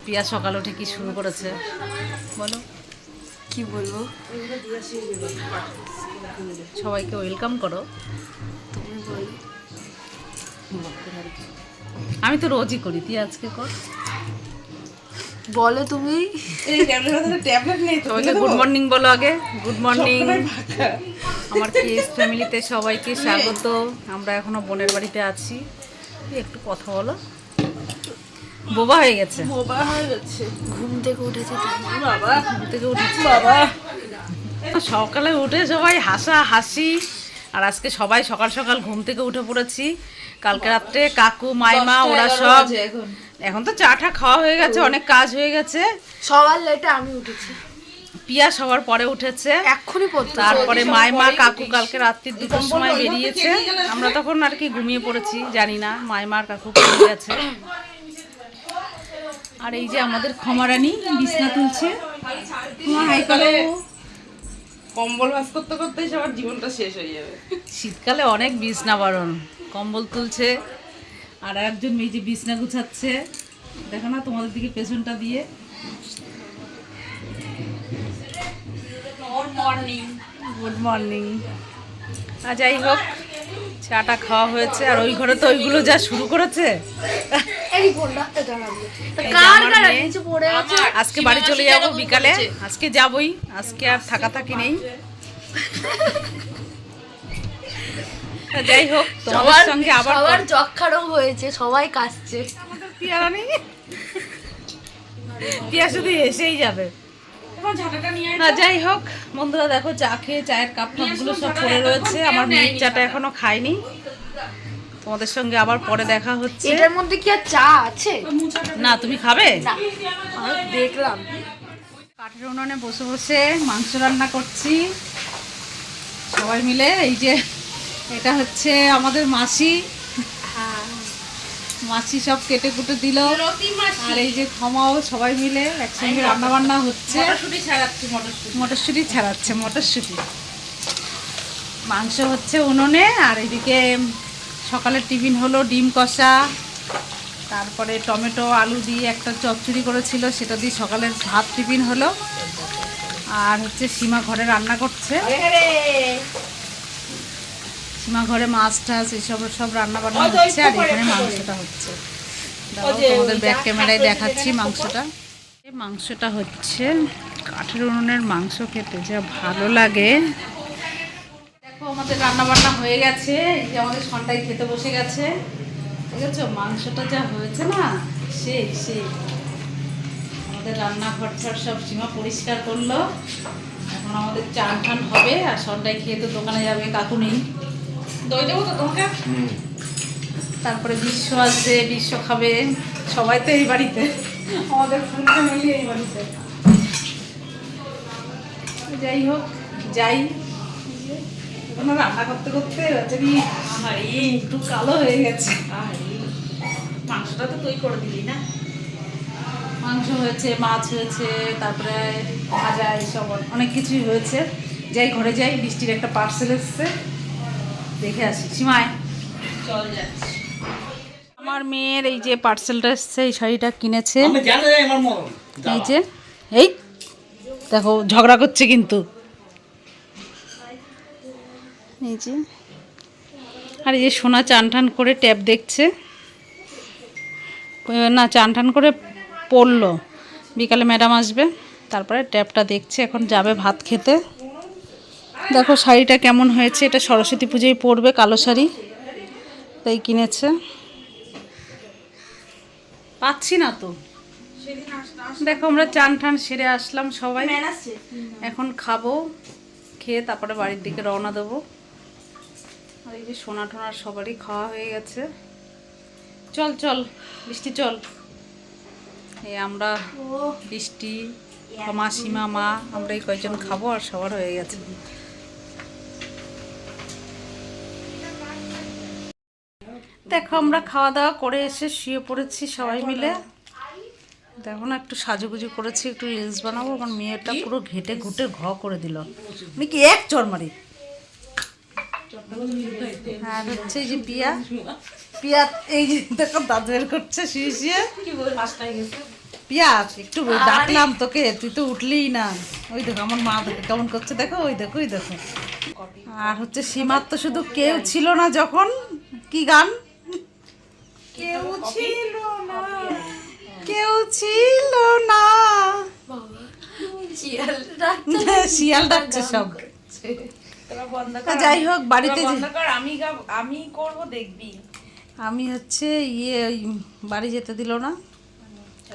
পিয়া সকাল উঠে কি শুরু করেছে বলো। কি বলবো, সবাইকে ওয়েলকাম করো। তুমি বলো। আমি তো রোজই করি, তুই আজকে কর। বলো তুমি। সবাইকে গুড মর্নিং বলো আগে। গুড মর্নিং আমার কেস ফ্যামিলিতে সবাইকে স্বাগত। আমরা এখনো বোনের বাড়িতে আছি। একটু কথা বলো। বোবা হয়ে গেছে, বোবা হয়ে গেছে, ঘুম থেকে উঠেছে। বাবা ঘুম থেকে উঠেছি বাবা। সকালে উঠে সবাই হাসা হাসি, আর আজকে সবাই সকাল সকাল ঘুম থেকে উঠে পড়েছি। কালকে রাত্রে কাকু মাইমা ওরা সব, এখন তো চা টা খাওয়া হয়ে গেছে, অনেক কাজ হয়ে গেছে। সবার লেটে আমি উঠেছি, পিয়া সবার পরে উঠেছে, এক্ষুনি পড়তে। তারপরে মাইমা কাকু কালকে রাত্রি 2টোর সময় বেরিয়েছে। আমরা তখন আর কি ঘুমিয়ে পড়েছি, জানি না মাইমা আর কাকু পড়ে গেছে। আর এই যে আমাদের ক্ষমারানী বিছনা তুলছে। হাই করো। কম্বল ভাঁজ করতে করতে সবার জীবনটা শেষ হয়ে যাবে। শীতকালে অনেক বিছনা বারণ, কম্বল তুলছে। আর একজন এই যে বিছনা গুছাচ্ছে, দেখো না তোমাদের দিকে পেছনটা দিয়ে। Good morning, good morning. আর যাই হোক, চাটা খাওয়া হয়েছে। আর ওই ঘরে তো ওইগুলো যা শুরু করেছে। এই ফোনটা দাঁড়াবো, এই যে কার আমার কার মেয়ে। নিচে পড়ে আছে। আজকে বাড়ি চলে যাবো বিকালে, আজকে যাবই, আজকে আর থাকি নেই। তা যাই হোক, তোমাদের সঙ্গে আবার সবার যক্ষা রোগ হয়েছে, সবাই কাশছে। পিয়া রানী, পিয়া শুধু এসেই যাবে। না যাই হোক বন্ধুরা, দেখো চা খেয়ে চায়ের কাপ টাপগুলো সব পড়ে রয়েছে। আমার মেয়ের চাটা এখনো খাইনি। তোমাদের সঙ্গে আবার পরে দেখা হচ্ছে। এটার মধ্যে কি আর চা আছে? না, তুমি খাবে? না, আমি দেখলাম। কাঠের উনুনে বসে বসে মাংস রান্না করছি সবাই মিলে। এই যে এটা হচ্ছে আমাদের মাসি, মাসি সব কেটে কুটে দিল। আর এই যে ক্ষমাও, সবাই মিলে একসঙ্গে রান্না বান্না হচ্ছে। মটরশুঁটি ছাড়াচ্ছে, মটরশুঁটি। মাংস হচ্ছে উনুনে। আর এদিকে সকালের টিফিন হলো ডিম কষা, তারপরে টমেটো আলু দিয়ে একটা চচ্চড়ি করেছিল, সেটা দিয়ে সকালের ভাত টিফিন হলো। আর হচ্ছে সীমা ঘরে রান্না করছে, সীমা ঘরে মাছ টাছ এইসব সব রান্না বান্না হচ্ছে। আর এখানে মাংসটা হচ্ছে, তোমাদের ব্যাক ক্যামেরায় দেখাচ্ছি মাংসটা। মাংসটা হচ্ছে কাঠের উনুনের মাংস, খেতে যা ভালো লাগে। দেখো আমাদের রান্না বান্না হয়ে গেছে। এই যে আমাদের সন্তাই খেতে বসে গেছে, ঠিক আছে? মাংসটা যা হয়েছে না, সেই সেই। আমাদের রান্নাঘর সব সীমা পরিষ্কার করলো। এখন আমাদের চান টান হবে। আর সন্তাই খেয়ে তো দোকানে যাবে, কাকু নেই। দই দেবো তো তোমাকে? তারপরে বিশ্ব আসবে, বিশ্ব খাবে। সবাই তো এই বাড়িতে, আমাদের ফুল ফ্যামিলি এই বাড়িতে। যাই হোক, যাই। রান্না করতে করতে একটু কালো হয়ে গেছে। মাংসটা তো তুই করে দিলি না? মাংস হয়েছে, মাছ হয়েছে, তারপরে ভাজা, এইসব অনেক কিছুই হয়েছে। যাই ঘরে যাই, বৃষ্টির একটা পার্সেল এসছে, দেখে আসি। সীমায় চল যাচ্ছি। আমার মেয়ের এই যে পার্সেলটা এসছে, এই শাড়িটা কিনেছে। এই যে, এই দেখো ঝগড়া করছে কিন্তু। এই যে, আর এই যে সোনা চান টান করে ট্যাব দেখছে না, চান টান করে পড়লো। বিকালে ম্যাডাম আসবে, তারপরে ট্যাবটা দেখছে। এখন যাবে ভাত খেতে। দেখো শাড়িটা কেমন হয়েছে, এটা সরস্বতী পুজোয় পরবে, কালো শাড়ি, তাই কিনেছে। পাচ্ছি না তো। দেখো আমরা চান টান সেরে আসলাম সবাই, এখন খাবো। খেয়ে তারপরে বাড়ির দিকে রওনা দেবো। আর এই যে সোনা টোনার সবারই খাওয়া হয়ে গেছে। চল চল বৃষ্টি চল। এই আমরা বৃষ্টি, মা, সীমা, মা, আমরা এই কয়েকজন খাবো। আর সবার হয়ে গেছে। দেখো আমরা খাওয়া দাওয়া করে এসে শুয়ে পড়েছি সবাই মিলে। দেখো না, একটু সাজুগুজু করেছি, একটু রিলস বানাবো। আমার মেয়েটা পুরো ঘেটে ঘুটে করে দিল। আমি কি এক চর মারি। আর হচ্ছে এই যে পিয়া, পিয়া এই যে দেখো দাঁত বের করছে শুয়ে শুয়ে। পিয়াস একটু ডাকলাম তোকে, তুই তো উঠলিই না। ওই দেখো আমার মা দেখো কেমন করছে, দেখো ওই দেখো ওই দেখো। আর হচ্ছে সীমার তো শুধু কেউ ছিল না যখন, কি গান, কেউ ছিল না, কেউ ছিল না, শিয়াল ডাকছে সব। তোরা বন্ধ তা যাই হোক বাড়িতে বন্ধ কর, আমি করব দেখবি। আমি হচ্ছে ওই বাড়ি যেতে দিল না,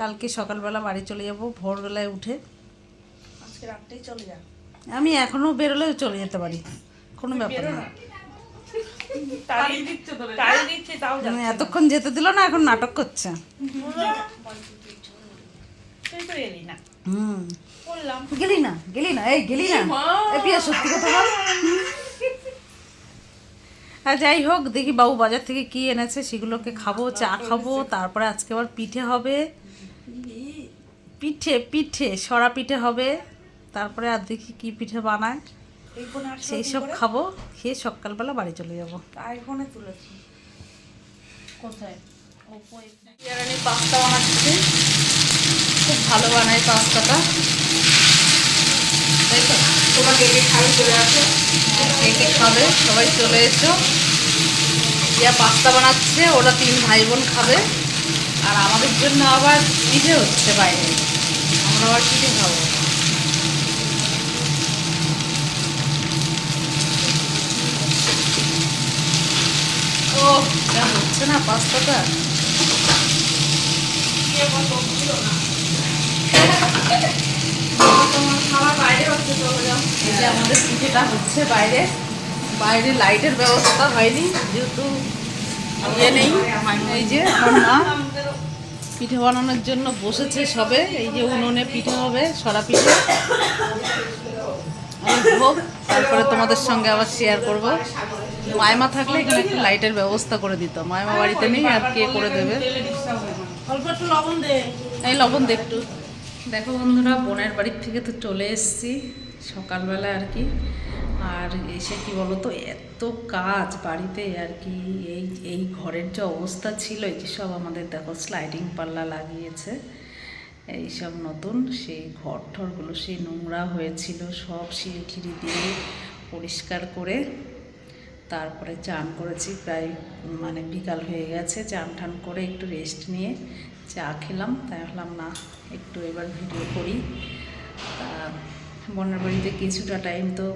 কালকে সকালবেলা বাড়ি চলে যাব ভোরবেলায় উঠে। আজকে রাতেই চলে যা। আমি এখনো বেরোলেও চলে যেতে পারি, কোনো ব্যাপার না। তাড়িয়ে দিচ্ছে তাও যা। এতক্ষণ যেতে দিল না, এখন নাটক করছে। তুই তো এলি না। বললাম গেলি না এই গেলি না, এই পিয়া সত্যি কথা বল। আর যাই হোক দেখি বাবু বাজার থেকে কি এনেছে সেগুলোকে খাবো, চা খাবো, তারপরে আজকে আবার পিঠে হবে, পিঠে সরা পিঠে হবে, তারপরে আর দেখি কি পিঠে বানায় সেই সব খাবো, খেয়ে সকালবেলা বাড়ি চলে যাবো। আইফোনে তুলেছি কোথায়? বিরিয়ানি পাস্তা বানাচ্ছি, খুব ভালো বানাই পাস্তাটা, তাই তো? তোমরা কে কে খাবে চলে আসো। কে কে খাবে সবাই চলে এসো। ইয়া পাস্তা বানাচ্ছে, ওরা 3 ভাই বোন খাবে। আর আমাদের জন্য আবার পিঠে হচ্ছে বাইরে, আমরা আবার পিঠে খাবো। ও যা হচ্ছে না পাস্তাটা, এই যে আমাদের পিঠেটা হচ্ছে বাইরে, বাইরে লাইটের ব্যবস্থা হয়নি যেহেতু নেই। এই যে আমার মা পিঠে বানানোর জন্য বসেছে সবে, এই যে উনুনে পিঠে হবে, সরা পিঠে হোক, তারপরে তোমাদের সঙ্গে আবার শেয়ার করব। মায়মা থাকলে এখানে একটু লাইটের ব্যবস্থা করে দিত, মায়মা বাড়িতে নেই, আর কে করে দেবে। অল্প একটু লবণ দে। এই লবণ দে একটু। দেখো বন্ধুরা, বোনের বাড়ির থেকে তো চলে এসেছি সকালবেলা আর কি। আর এসে কি বলতো, এত কাজ বাড়িতে আর কি, এই ঘরের যে অবস্থা ছিল, এই যে সব আমাদের দেখো স্লাইডিং পাল্লা লাগিয়েছে, এই সব নতুন, সেই ঘর ঠরগুলো সেই নোংরা হয়েছিল, সব সিঁড়ি ঠিড়ি দিয়ে পরিষ্কার করে তারপরে চান করেছি। প্রায় মানে বিকাল হয়ে গেছে, চান টান করে একটু রেস্ট নিয়ে চা খেলাম। তাই ভাবলাম না একটু এবার ভিডিও করি। তা বোনের বাড়িতে কিছুটা টাইম তো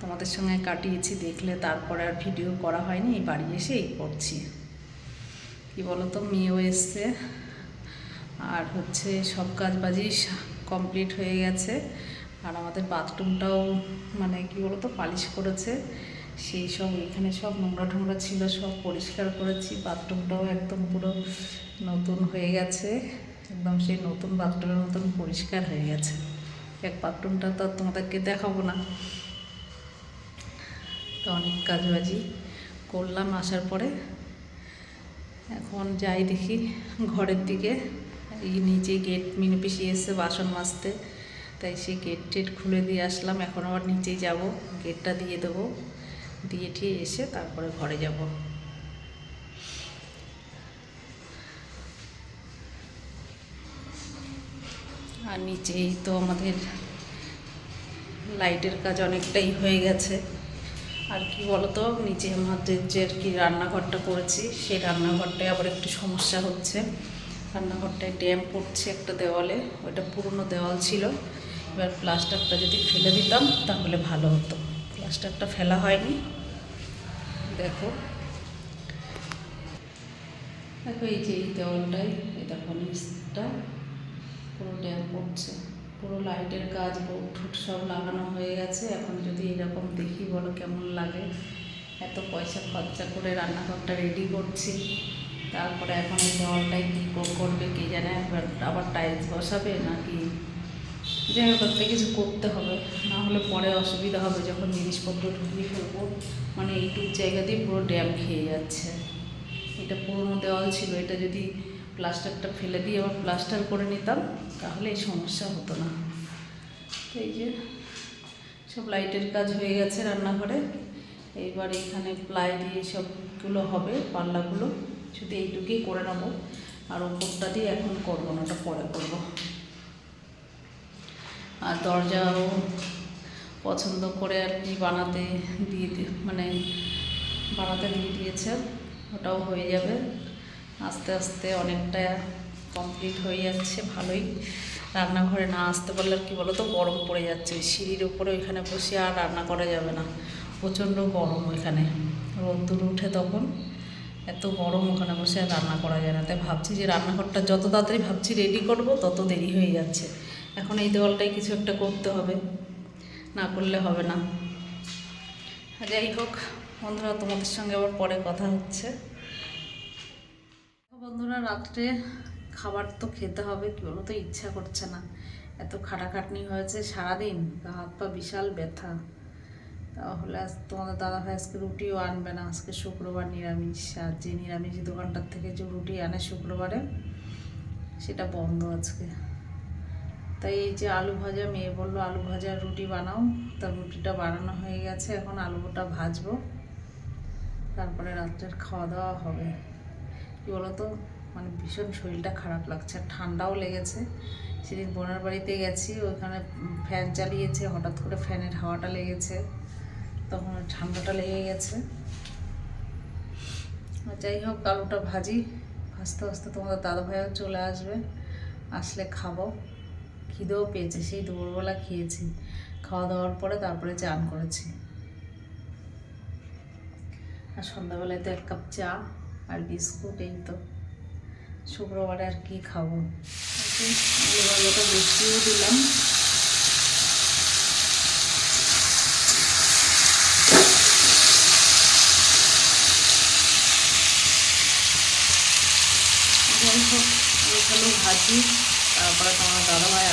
তোমাদের সঙ্গে কাটিয়েছি, দেখলে তারপরে আর ভিডিও করা হয়নি, এই বাড়ি এসে এই করছি। কি বলো তো, মেয়েও এসছে, আর হচ্ছে সব কাজবাজি কমপ্লিট হয়ে গেছে। আর আমাদের বাথরুমটাও মানে কি বলো তো পালিশ করেছে, সেই সব এখানে সব নোংরা টোংরা ছিল সব পরিষ্কার করেছি। বাথরুমটাও একদম পুরো নতুন হয়ে গেছে, একদম সেই নতুন বাথরুমের মতন পরিষ্কার হয়ে গেছে। এক বাথরুমটা তো তোমাদেরকে দেখাবো না। তো অনেক কাজবাজি করলাম আসার পরে, এখন যাই দেখি ঘরের দিকে। এই নিচে গেট মিনি পিসি এসে বাসন মাজতে, তাই সেই গেট টেট খুলে দিয়ে আসলাম। এখন আবার নিচেই যাব, গেটটা দিয়ে দেবো, দিয়ে ঠিয়ে এসে তারপরে ঘরে যাব। আর নিচেই তো আমাদের লাইটের কাজ অনেকটাই হয়ে গেছে। আর কি বলতো, নিচে আমাদের যে আর কি রান্নাঘরটা করেছি, সেই রান্নাঘরটায় আবার একটু সমস্যা হচ্ছে। রান্নাঘরটায় ড্যাম পড়ছে একটা দেওয়ালে, ওইটা পুরনো দেওয়াল ছিল। এবার প্লাস্টারটা যদি ফেলে দিতাম তাহলে ভালো হতো, প্লাস্টারটা ফেলা হয়নি। দেখো দেখো এই যে এই দেওয়ালটাই, এই দেখো নিচটা পুরো ড্যাম পড়ছে। পুরো লাইটের কাজ বোর্ড ঠুট সব লাগানো হয়ে গেছে। এখন যদি এরকম দেখি বলো কেমন লাগে, এত পয়সা খরচা করে রান্নাঘরটা রেডি করছি, তারপরে এখন এই দেওয়ালটাই কী করবে কে জানে, আবার টাইলস বসাবে নাকি, যাই হোক একটা কিছু করতে হবে, না হলে পরে অসুবিধা হবে যখন জিনিসপত্র ঢুকিয়ে ফেলবো। মানে এইটুক জায়গা দিয়ে পুরো ড্যাম খেয়ে যাচ্ছে। এটা পুরনো দেওয়াল ছিল, এটা যদি প্লাস্টারটা ফেলে দিয়ে আবার প্লাস্টার করে নিতাম তাহলে এই সমস্যা হতো না। এই যে সব লাইটের কাজ হয়ে গেছে রান্নাঘরে। এইবার এখানে প্লাই দিয়ে সবগুলো হবে, পাল্লাগুলো শুধু এইটুকুই করে নেবো। আর ওপরটা দিয়ে এখন করবো না, ওটা পরে করবো। আর দরজাও পছন্দ করে আর কি বানাতে মানে বানাতে দিয়ে দিয়েছে, ওটাও হয়ে যাবে আস্তে আস্তে, অনেকটা কমপ্লিট হয়ে যাচ্ছে ভালোই। রান্নাঘরে না আসতে পারলে কি বলো তো, গরম পড়ে যাচ্ছে, সিঁড়ির উপরে ওইখানে বসে আর রান্না করা যাবে না, প্রচণ্ড গরম ওইখানে, রোদ্দুর উঠে তখন এত গরম, ওখানে বসে আর রান্না করা যায় না। তাই ভাবছি যে রান্নাঘরটা যত তাড়াতাড়ি ভাবছি রেডি করব, তত দেরি হয়ে যাচ্ছে। এখন এই দেওয়ালটাই কিছু একটা করতে হবে, না করলে হবে না। যাই হোক বন্ধুরা, তোমাদের সঙ্গে আবার পরে কথা হচ্ছে। বন্ধুরা, রাত্রে খাবার তো খেতে হবে, কি বলো তো, ইচ্ছা করছে না, এত খাটাখাটনি হয়েছে সারাদিন, হাত পা বিশাল ব্যথা। তাহলে তোমাদের দাদাভাই আজকে রুটিও আনবে না, আজকে শুক্রবার নিরামিষ, আর যে নিরামিষ দোকানটার থেকে যে রুটি আনে শুক্রবারে সেটা বন্ধ আজকে। তাই এই যে আলু ভাজা, মেয়ে বললো আলু ভাজা রুটি বানাও, তার রুটিটা বানানো হয়ে গেছে, এখন আলুটা ভাজবো, তারপরে রাত্রের খাওয়া দাওয়া হবে। কী বলো তো, মানে ভীষণ শরীরটা খারাপ লাগছে, আর ঠান্ডাও লেগেছে। সেদিন বোনের বাড়িতে গেছি, ওইখানে ফ্যান চালিয়েছে, হঠাৎ করে ফ্যানের হাওয়াটা লেগেছে, তখন ঠান্ডাটা লেগে গেছে। যাই হোক, আলুটা ভাজি, ভাজতে ভাজতে তোমাদের দাদাভাইও চলে আসবে, আসলে খাবো। খিদেও পেয়েছে, সেই দুপুরবেলা খেয়েছি, খাওয়া দাওয়ার পরে তারপরে চান করেছি। আর সন্ধ্যাবেলায় তো 1 কাপ চা আর বিস্কুট, এই তো শুক্রবারে আর কি খাবো। আলু ভাজাটা বেশিও দিলাম। যাই হোক, এগুলো ভাজি, তারপরে তোমার দাদাভাই